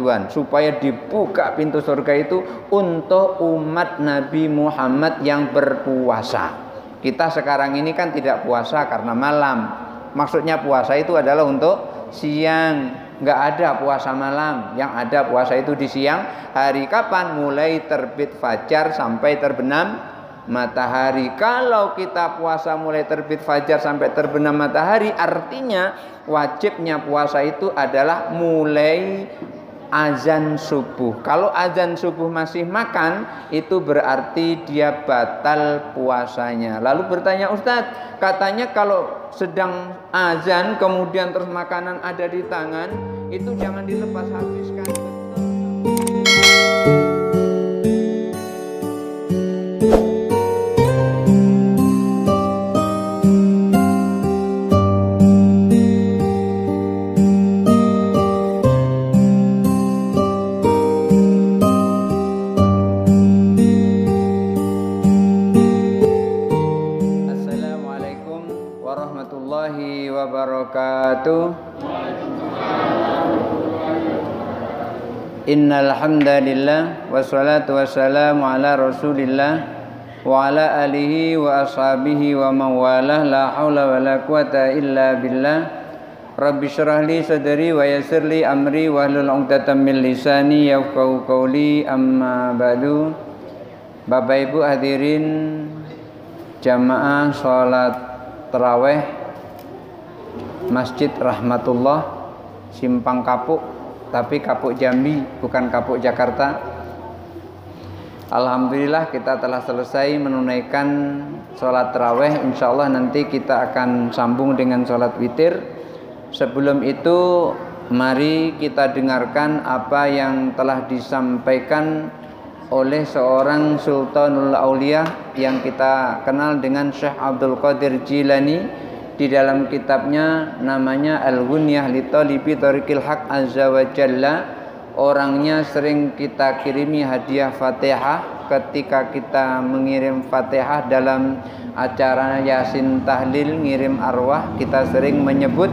tujuan supaya dibuka pintu surga itu untuk umat Nabi Muhammad yang berpuasa. Kita sekarang ini kan tidak puasa karena malam. Maksudnya puasa itu adalah untuk siang. Nggak ada puasa malam. Yang ada puasa itu di siang hari. Kapan? Mulai terbit fajar sampai terbenam matahari. Kalau kita puasa mulai terbit fajar sampai terbenam matahari, artinya wajibnya puasa itu adalah mulai azan subuh. Kalau azan subuh masih makan, itu berarti dia batal puasanya. Lalu bertanya, Ustadz, katanya kalau sedang azan kemudian terus makanan ada di tangan, itu jangan dilepas, habiskan. Innal hamdalillah wassalatu wassalamu ala Rasulillah wa ala alihi wa ashabihi wa mawalah la haula wa la quwata illa billah. Rabbi syrah li sadri wa yassir li amri wa hlul 'uqdatam min lisani yafqahu qawli. Amma ba'du. Bapak Ibu hadirin jamaah salat tarawih Masjid Rahmatullah Simpang Kapuk, tapi Kapuk Jambi, bukan Kapuk Jakarta. Alhamdulillah kita telah selesai menunaikan sholat tarawih. Insya Allah nanti kita akan sambung dengan sholat witir. Sebelum itu mari kita dengarkan apa yang telah disampaikan oleh seorang Sultanul Aulia yang kita kenal dengan Syekh Abdul Qadir Jilani. Di dalam kitabnya namanya Al-Ghunyah li Talibi Thariqil Haq Azza wa Jalla. Orangnya sering kita kirimi hadiah Fatihah. Ketika kita mengirim Fatihah dalam acara Yasin Tahlil ngirim arwah, kita sering menyebut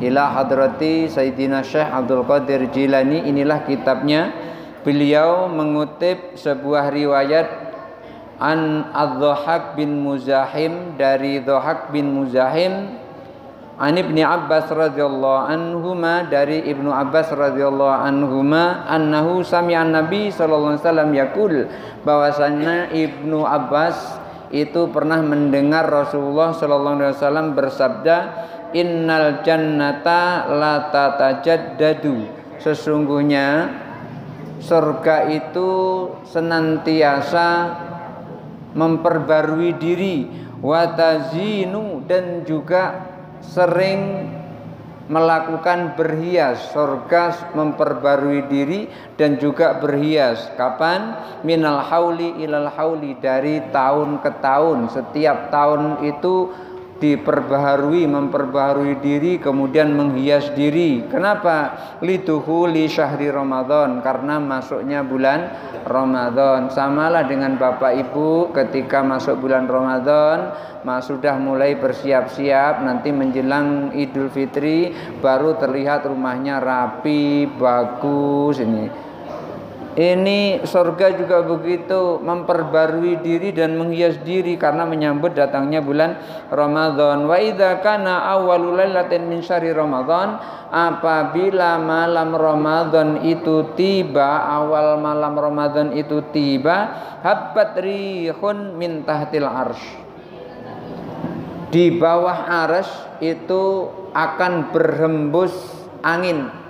ila hadrati Sayyidina Syekh Abdul Qadir Jilani. Inilah kitabnya. Beliau mengutip sebuah riwayat an Ad-Dhahak bin Muzahim, dari Dhahak bin Muzahim, an Ibni Abbas radhiyallahu anhuma, dari Ibnu Abbas radhiyallahu anhuma, annahu sami'an Nabi sallallahu alaihi wasallam yaqul, bahwasanya Ibnu Abbas itu pernah mendengar Rasulullah sallallahu alaihi wasallam bersabda, innal jannata la tatajaddadu, sesungguhnya surga itu senantiasa memperbarui diri, watazinu, dan juga sering melakukan berhias. Surga memperbarui diri dan juga berhias. Kapan? Minal hauli ilal hauli, dari tahun ke tahun. Setiap tahun itu diperbaharui, memperbaharui diri, kemudian menghias diri. Kenapa? Lidukhuli syahri Ramadan, karena masuknya bulan Ramadan. Samalah dengan Bapak Ibu ketika masuk bulan Ramadan, sudah mulai bersiap-siap, nanti menjelang Idul Fitri baru terlihat rumahnya rapi, bagus. Ini surga juga begitu, memperbarui diri dan menghias diri karena menyambut datangnya bulan Ramadan. Wa idza kana awwalul lailatin min syahri Ramadan, apabila malam Ramadan itu tiba, awal malam Ramadan itu tiba, habbat rihun min tahtil arsy, di bawah arsy itu akan berhembus angin.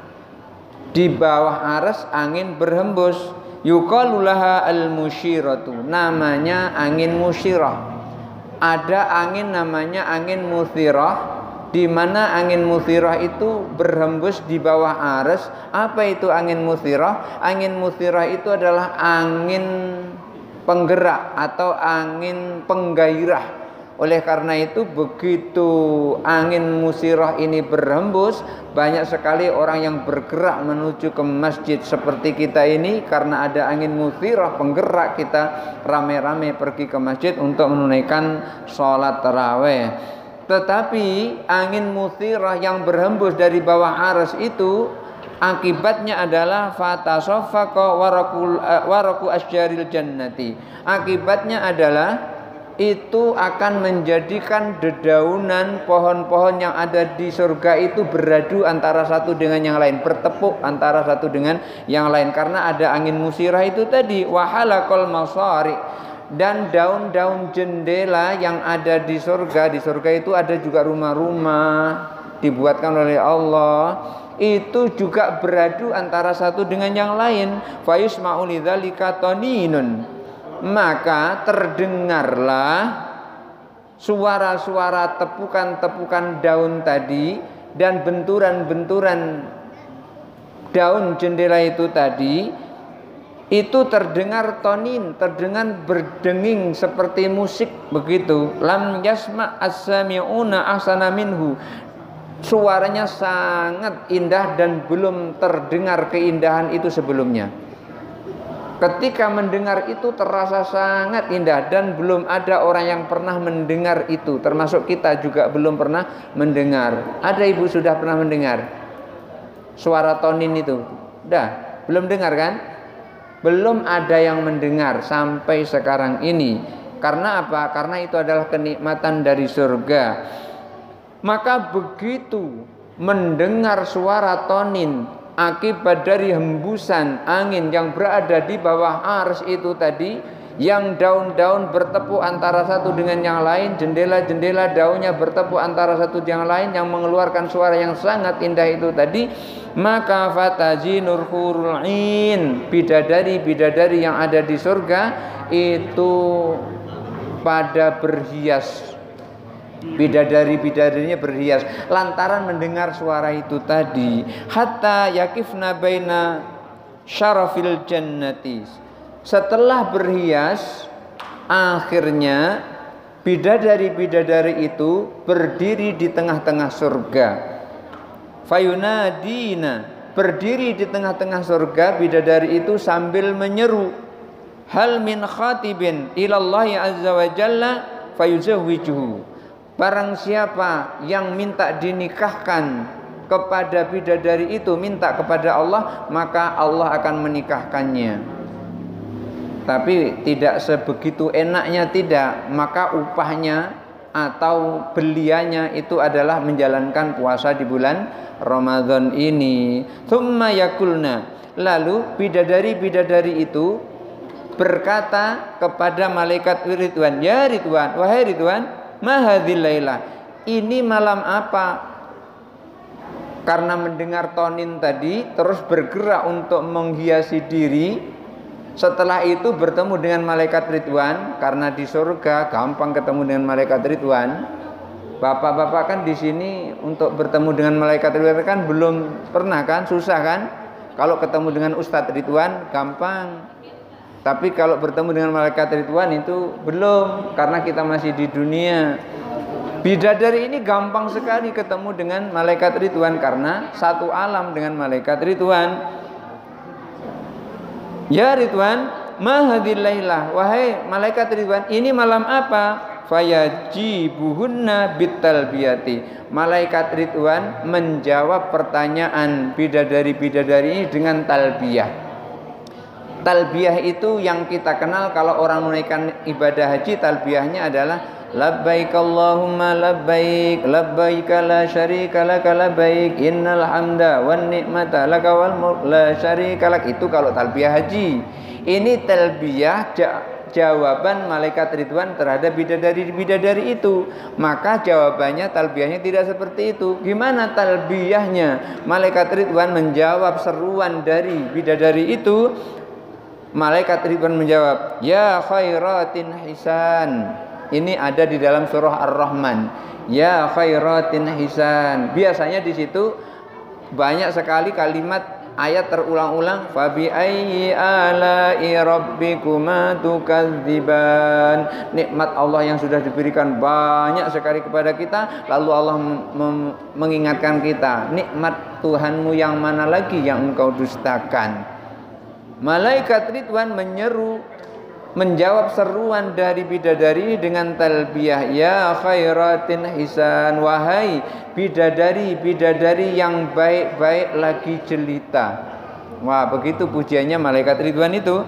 Di bawah arsy angin berhembus. Yuqalu laha al-musyiratu, namanya angin musyirah. Ada angin namanya angin muthirah, di mana angin muthirah itu berhembus di bawah arsy. Apa itu angin muthirah? Angin muthirah itu adalah angin penggerak atau angin penggairah. Oleh karena itu begitu angin musirah ini berhembus, banyak sekali orang yang bergerak menuju ke masjid seperti kita ini. Karena ada angin musirah penggerak, kita rame-rame pergi ke masjid untuk menunaikan sholat tarawih. Tetapi angin musirah yang berhembus dari bawah arsy itu Akibatnya adalah fatasaffaqa waraku asjaril jannati. Akibatnya adalah itu akan menjadikan dedaunan pohon-pohon yang ada di surga itu beradu antara satu dengan yang lain, bertepuk antara satu dengan yang lain, karena ada angin musirah itu tadi. Wahalakol masari, dan daun-daun jendela yang ada di surga itu ada juga rumah-rumah dibuatkan oleh Allah, itu juga beradu antara satu dengan yang lain. Fayusma'u lidzalika taninun, maka terdengarlah suara-suara tepukan-tepukan daun tadi dan benturan-benturan daun jendela itu tadi, itu terdengar tonin, terdengar berdenging seperti musik begitu. Lam yasma' as-sami'una ahsana minhu, suaranya sangat indah dan belum terdengar keindahan itu sebelumnya. Ketika mendengar itu terasa sangat indah dan belum ada orang yang pernah mendengar itu, termasuk kita juga belum pernah mendengar. Ada ibu sudah pernah mendengar suara tonin itu? Dah, belum dengar kan? Belum ada yang mendengar sampai sekarang ini. Karena apa? Karena itu adalah kenikmatan dari surga. Maka begitu mendengar suara tonin akibat dari hembusan angin yang berada di bawah ars itu tadi, yang daun-daun bertepuk antara satu dengan yang lain, jendela-jendela daunnya bertepuk antara satu dengan lain, yang mengeluarkan suara yang sangat indah itu tadi, maka fatazinur hurul ain, bidadari-bidadari yang ada di surga itu pada berhias. Bidadari-bidadarinya berhias lantaran mendengar suara itu tadi. Hatta yakifna baina syarafil jannati, setelah berhias akhirnya bidadari-bidadari itu berdiri di tengah-tengah surga. Fayunadina, berdiri di tengah-tengah surga bidadari itu sambil menyeru, hal min khatibin ilallahi azza wa jalla fayuzawwijuhu, barang siapa yang minta dinikahkan kepada bidadari itu, minta kepada Allah, maka Allah akan menikahkannya. Tapi tidak sebegitu enaknya, tidak. Maka upahnya atau beliannya itu adalah menjalankan puasa di bulan Ramadan ini. Tsumma yakulna, lalu bidadari-bidadari itu berkata kepada malaikat Ridwan, ya Ridwan, wahai Ridwan, mahadzil lailah, ini malam apa? Karena mendengar tonin tadi terus bergerak untuk menghiasi diri. Setelah itu bertemu dengan malaikat Ridwan, karena di surga gampang ketemu dengan malaikat Ridwan. Bapak-bapak kan di sini untuk bertemu dengan malaikat Ridwan kan belum pernah kan, susah kan? Kalau ketemu dengan Ustadz Ridwan gampang. Tapi kalau bertemu dengan malaikat Ridwan itu belum, karena kita masih di dunia. Bidadari ini gampang sekali ketemu dengan malaikat Ridwan karena satu alam dengan malaikat Ridwan. Ya Ridwan, ma hadhil lailah, wahai malaikat Ridwan, ini malam apa? Fayajibuhunna bitalbiyati, malaikat Ridwan menjawab pertanyaan bidadari-bidadari ini dengan talbiyah. Talbiyah itu yang kita kenal kalau orang menunaikan ibadah haji, talbiyahnya adalah labbaik Allahumma labbaik, labbaik la syarika laka labbaik, innal hamda wan ni'mata laka wal mulk la syarika lak. Itu kalau talbiyah haji. Ini talbiyah jawaban malaikat Ridwan terhadap bidadari-bidadari itu. Maka jawabannya, talbiyahnya tidak seperti itu. Gimana talbiyahnya? Malaikat Ridwan menjawab seruan dari bidadari itu. Malaikat Ridwan menjawab, ya khairatin hisan. Ini ada di dalam surah Ar-Rahman. Ya khairatin hisan. Biasanya di situ banyak sekali kalimat ayat terulang-ulang. Fabi ayyi ala'i rabbikuma tukadziban. Nikmat Allah yang sudah diberikan banyak sekali kepada kita, lalu Allah mengingatkan kita, nikmat Tuhanmu yang mana lagi yang engkau dustakan? Malaikat Ridwan menyeru menjawab seruan dari bidadari dengan talbiyah, ya khairatin hisan, wahai bidadari yang baik-baik lagi jelita. Wah, begitu pujiannya malaikat Ridwan itu.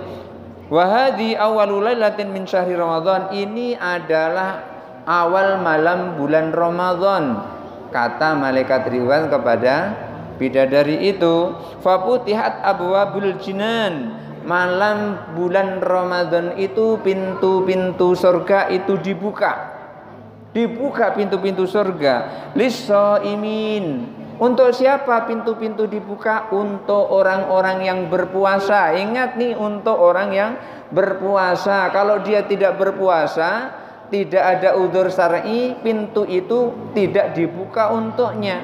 Wahadi awalul lailatin min syahri Ramadan, ini adalah awal malam bulan Ramadan, kata malaikat Ridwan kepada bidadari itu. Faputihat abwabul jinan, malam bulan Ramadan itu pintu-pintu surga itu dibuka pintu-pintu surga. Lis-shaimin, untuk siapa pintu-pintu dibuka? Untuk orang-orang yang berpuasa. Ingat nih, untuk orang yang berpuasa. Kalau dia tidak berpuasa, tidak ada udzur syar'i, pintu itu tidak dibuka untuknya.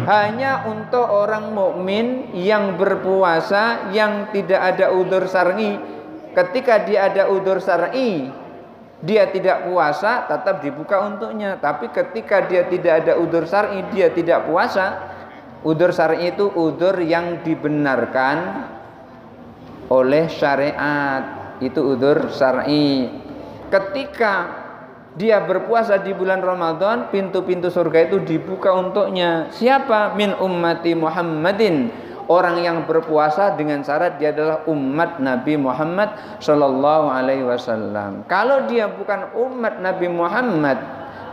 Hanya untuk orang mukmin yang berpuasa yang tidak ada udzur syar'i. Ketika dia ada udzur syar'i, dia tidak puasa, tetap dibuka untuknya. Tapi ketika dia tidak ada udzur syar'i, dia tidak puasa. Udzur syar'i itu udzur yang dibenarkan oleh syariat. Itu udzur syar'i. Ketika dia berpuasa di bulan Ramadan, pintu-pintu surga itu dibuka untuknya. Siapa? Min ummati Muhammadin, orang yang berpuasa dengan syarat dia adalah umat Nabi Muhammad Sallallahu Alaihi Wasallam. Kalau dia bukan umat Nabi Muhammad,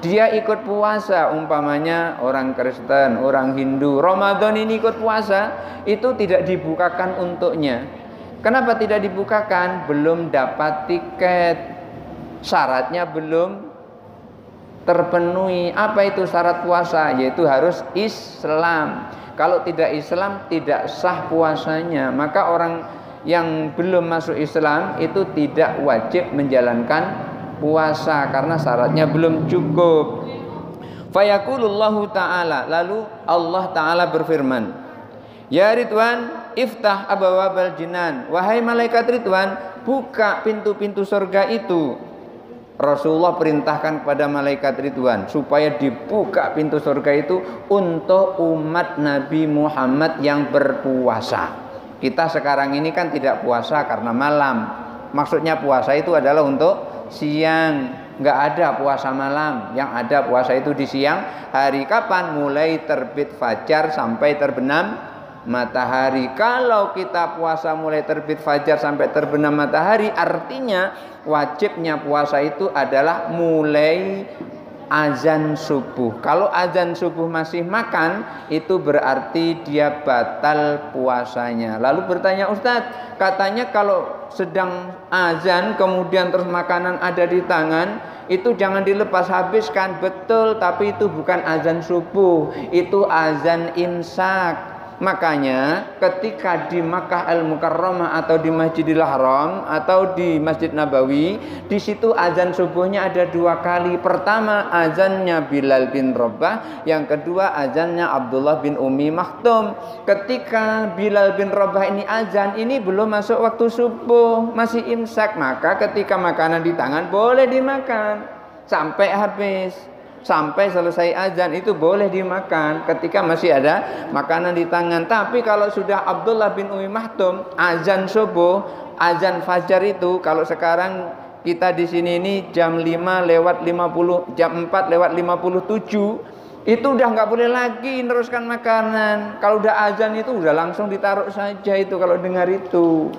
dia ikut puasa, umpamanya orang Kristen, orang Hindu, Ramadan ini ikut puasa, itu tidak dibukakan untuknya. Kenapa tidak dibukakan? Belum dapat tiket, syaratnya belum terpenuhi. Apa itu syarat puasa? Yaitu harus Islam. Kalau tidak Islam, tidak sah puasanya. Maka orang yang belum masuk Islam itu tidak wajib menjalankan puasa karena syaratnya belum cukup. Fayaqulullahu ta'ala, lalu Allah ta'ala berfirman, ya Ridwan, iftah abwabal jinan, wahai malaikat Ridwan, buka pintu-pintu surga itu. Rasulullah perintahkan kepada malaikat Ridwan supaya dibuka pintu surga itu untuk umat Nabi Muhammad yang berpuasa. Kita sekarang ini kan tidak puasa karena malam. Maksudnya puasa itu adalah untuk siang. Nggak ada puasa malam. Yang ada puasa itu di siang hari. Kapan? Mulai terbit fajar sampai terbenam matahari. Kalau kita puasa mulai terbit fajar sampai terbenam matahari, artinya wajibnya puasa itu adalah mulai azan subuh. Kalau azan subuh masih makan, itu berarti dia batal puasanya. Lalu bertanya, Ustadz, katanya kalau sedang azan kemudian terus makanan ada di tangan, itu jangan dilepas habiskan. Betul, tapi itu bukan azan subuh, itu azan imsak. Makanya ketika di Makkah Al-Mukarramah atau di Masjidil Haram atau di Masjid Nabawi, di situ azan subuhnya ada 2 kali. Pertama azannya Bilal bin Rabah, yang kedua azannya Abdullah bin Ummi Maktum. Ketika Bilal bin Rabah ini azan, ini belum masuk waktu subuh, masih imsak. Maka ketika makanan di tangan boleh dimakan sampai habis. Sampai selesai azan itu boleh dimakan ketika masih ada makanan di tangan. Tapi kalau sudah Abdullah bin Ummi Maktum azan subuh, azan fajar itu, kalau sekarang kita di sini ini jam 5:50, jam 4:57, itu udah nggak boleh lagi meneruskan makanan. Kalau udah azan itu udah langsung ditaruh saja itu kalau dengar itu.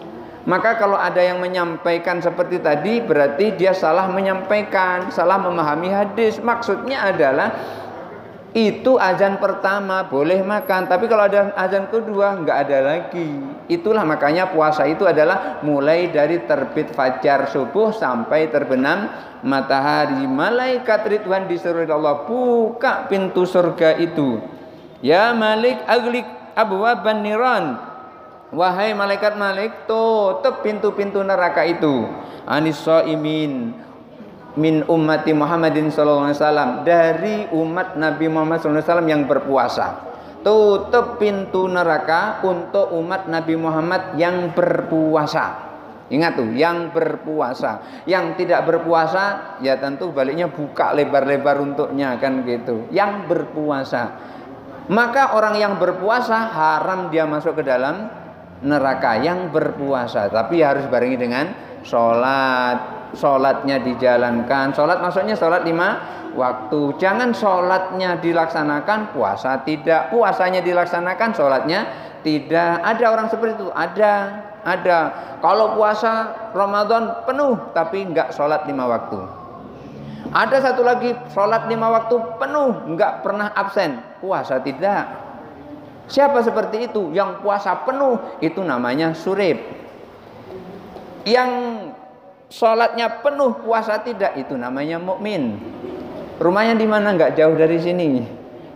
Maka kalau ada yang menyampaikan seperti tadi, berarti dia salah menyampaikan, salah memahami hadis. Maksudnya adalah itu azan pertama boleh makan, tapi kalau ada azan kedua nggak ada lagi. Itulah makanya puasa itu adalah mulai dari terbit fajar subuh sampai terbenam matahari. Malaikat Ridwan disuruh Allah buka pintu surga itu. Ya Malik aglik abwaban niran, wahai malaikat-malaik, tutup pintu-pintu neraka itu. Anis-shaimin min ummati Muhammadin sallallahu alaihi wasallam, dari umat Nabi Muhammad sallallahu alaihi wasallam yang berpuasa. Tutup pintu neraka untuk umat Nabi Muhammad yang berpuasa. Ingat tuh, yang berpuasa. Yang tidak berpuasa ya tentu baliknya buka lebar-lebar untuknya kan gitu. Yang berpuasa. Maka orang yang berpuasa haram dia masuk ke dalam neraka, yang berpuasa, tapi harus barengi dengan sholatnya dijalankan. Sholat maksudnya sholat 5 waktu. Jangan sholatnya dilaksanakan, puasa tidak. Puasanya dilaksanakan, sholatnya tidak. Ada orang seperti itu, ada. Kalau puasa Ramadan penuh tapi enggak sholat 5 waktu. Ada satu lagi, sholat 5 waktu penuh, enggak pernah absen, puasa tidak. Siapa seperti itu? Yang puasa penuh, itu namanya surip. Yang sholatnya penuh, puasa tidak, itu namanya mukmin. Rumahnya di mana? Enggak jauh dari sini,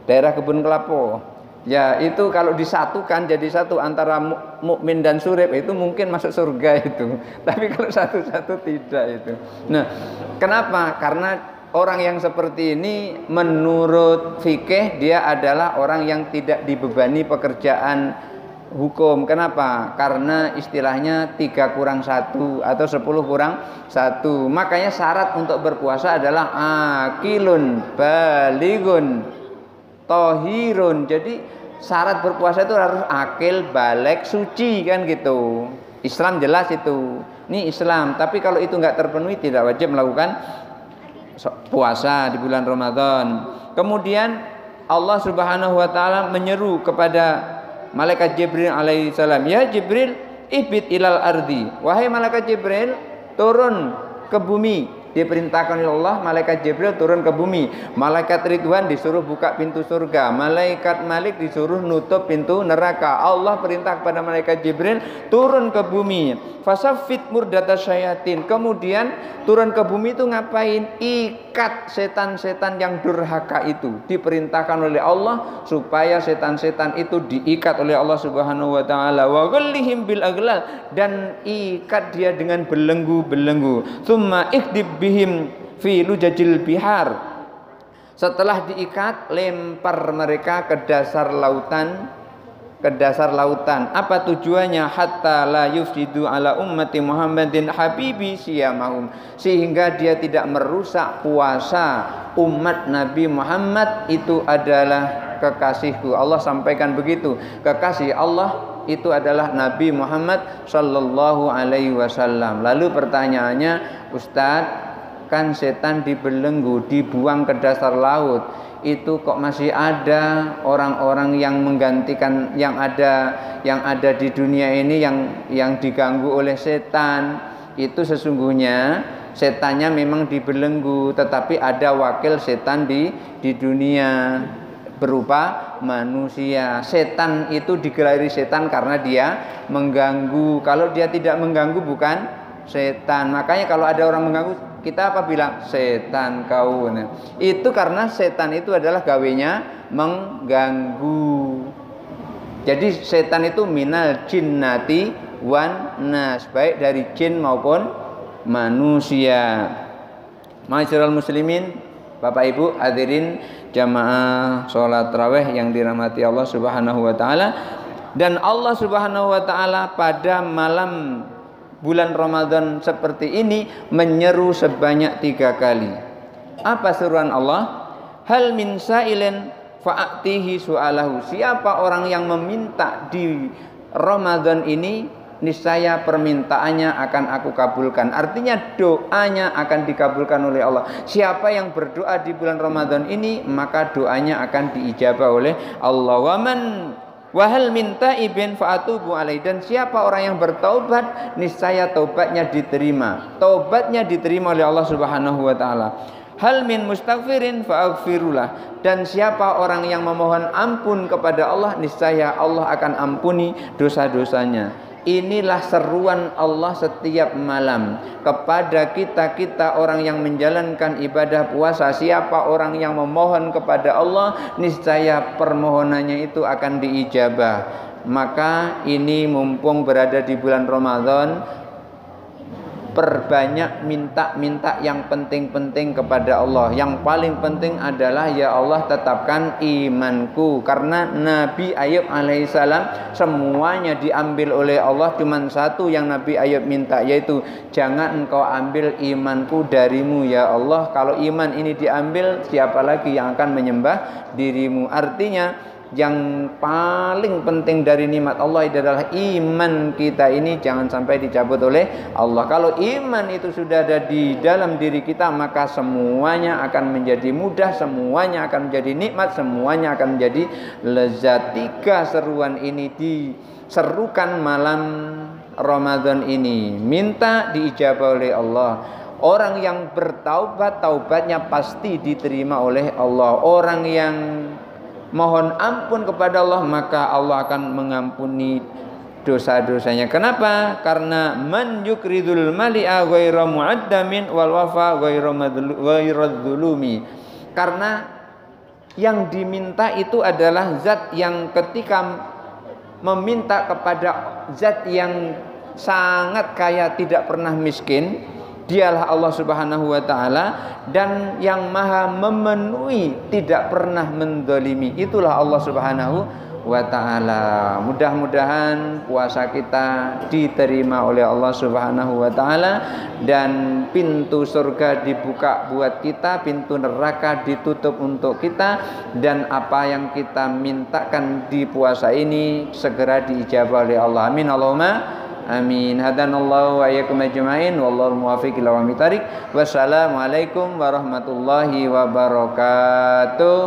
daerah Kebun Kelapa. Ya, itu kalau disatukan jadi satu antara mukmin dan surip, itu mungkin masuk surga itu. Tapi kalau satu-satu tidak itu. Nah, kenapa? Karena orang yang seperti ini menurut fikih dia adalah orang yang tidak dibebani pekerjaan hukum. Kenapa? Karena istilahnya 3 kurang 1 atau 10 kurang 1. Makanya syarat untuk berpuasa adalah akilun baligun tohirun. Jadi syarat berpuasa itu harus akil, balik, suci, kan gitu. Islam jelas itu. Ini Islam. Tapi kalau itu nggak terpenuhi, tidak wajib melakukan puasa di bulan Ramadan. Kemudian Allah Subhanahu wa taala menyeru kepada malaikat Jibril alaihissalam, "Ya Jibril, ihbit ilal ardi." Wahai malaikat Jibril, turun ke bumi. Diperintahkan oleh Allah, malaikat Jibril turun ke bumi. Malaikat Ridwan disuruh buka pintu surga. Malaikat Malik disuruh nutup pintu neraka. Allah perintah kepada malaikat Jibril turun ke bumi. Fasaffit murdata syayatin. Kemudian turun ke bumi itu ngapain? Ikat setan-setan yang durhaka itu. Diperintahkan oleh Allah supaya setan-setan itu diikat oleh Allah Subhanahu wa taala. Wa ghallihim bil aghlal, dan ikat dia dengan belenggu-belenggu. Tsumma ikhdib bihim fi lujajil bihar. Setelah diikat, lempar mereka ke dasar lautan. Apa tujuannya? Hatta la yufsidu ala ummati Muhammadin habibi siyamahum, sehingga dia tidak merusak puasa umat Nabi Muhammad, itu adalah kekasihku. Allah sampaikan begitu. Kekasih Allah itu adalah Nabi Muhammad sallallahu alaihi wasallam. Lalu pertanyaannya, Ustadz, kan setan dibelenggu, dibuang ke dasar laut, itu kok masih ada orang-orang yang menggantikan yang ada di dunia ini yang diganggu oleh setan? Itu sesungguhnya setannya memang dibelenggu, tetapi ada wakil setan di dunia berupa manusia. Setan itu digelari setan karena dia mengganggu. Kalau dia tidak mengganggu, bukan setan. Makanya kalau ada orang mengganggu, kita apa bilang? Setan kau. Nah, itu karena setan itu adalah gawenya mengganggu. Jadi setan itu minal jinnati wan nas, baik dari jin maupun manusia. Ma'asyiral muslimin, Bapak Ibu hadirin jamaah sholat tarawih yang dirahmati Allah Subhanahu wa taala. Dan Allah Subhanahu wa taala pada malam bulan Ramadan seperti ini menyeru sebanyak 3 kali. Apa seruan Allah? Hal min sa'ilin fa'atihi su'alahu. Siapa orang yang meminta di Ramadan ini, niscaya permintaannya akan aku kabulkan. Artinya doanya akan dikabulkan oleh Allah. Siapa yang berdoa di bulan Ramadan ini, maka doanya akan diijabah oleh Allah. Wahal minta ibn fa'atubu alaih, dan siapa orang yang bertaubat, niscaya taubatnya diterima. Taubatnya diterima oleh Allah Subhanahu wa taala. Hal min mustaghfirin fa'aghfirullah, dan siapa orang yang memohon ampun kepada Allah, niscaya Allah akan ampuni dosa-dosanya. Inilah seruan Allah setiap malam kepada kita orang yang menjalankan ibadah puasa. Siapa orang yang memohon kepada Allah, niscaya permohonannya itu akan diijabah. Maka ini mumpung berada di bulan Ramadan, perbanyak minta yang penting-penting kepada Allah. Yang paling penting adalah, ya Allah tetapkan imanku. Karena Nabi Ayub alaihissalam semuanya diambil oleh Allah, cuman satu yang Nabi Ayub minta, yaitu jangan engkau ambil imanku darimu ya Allah. Kalau iman ini diambil, siapa lagi yang akan menyembah dirimu? Artinya yang paling penting dari nikmat Allah adalah iman kita ini jangan sampai dicabut oleh Allah. Kalau iman itu sudah ada di dalam diri kita, maka semuanya akan menjadi mudah, semuanya akan menjadi nikmat, semuanya akan menjadi lezat. 3 seruan ini diserukan malam Ramadan ini, minta diijabah oleh Allah. Orang yang bertaubat, taubatnya pasti diterima oleh Allah. Orang yang mohon ampun kepada Allah, maka Allah akan mengampuni dosa-dosanya. Kenapa? Karena man yukridul mali'a ghairu mu'addamin wal wafa ghairu dzulumi. Karena yang diminta itu adalah zat yang ketika meminta kepada zat yang sangat kaya, tidak pernah miskin, dialah Allah Subhanahu wa taala, dan yang maha memenuhi, tidak pernah mendolimi, itulah Allah Subhanahu wa taala. Mudah-mudahan puasa kita diterima oleh Allah Subhanahu wa taala, dan pintu surga dibuka buat kita, pintu neraka ditutup untuk kita, dan apa yang kita mintakan di puasa ini segera diijabah oleh Allah. Amin Allahumma amin. Hadanallahu wa iyyakum ajmain, wallahu muwaffiq ila aqwamit thariq. Wassalamualaikum warahmatullahi wabarakatuh.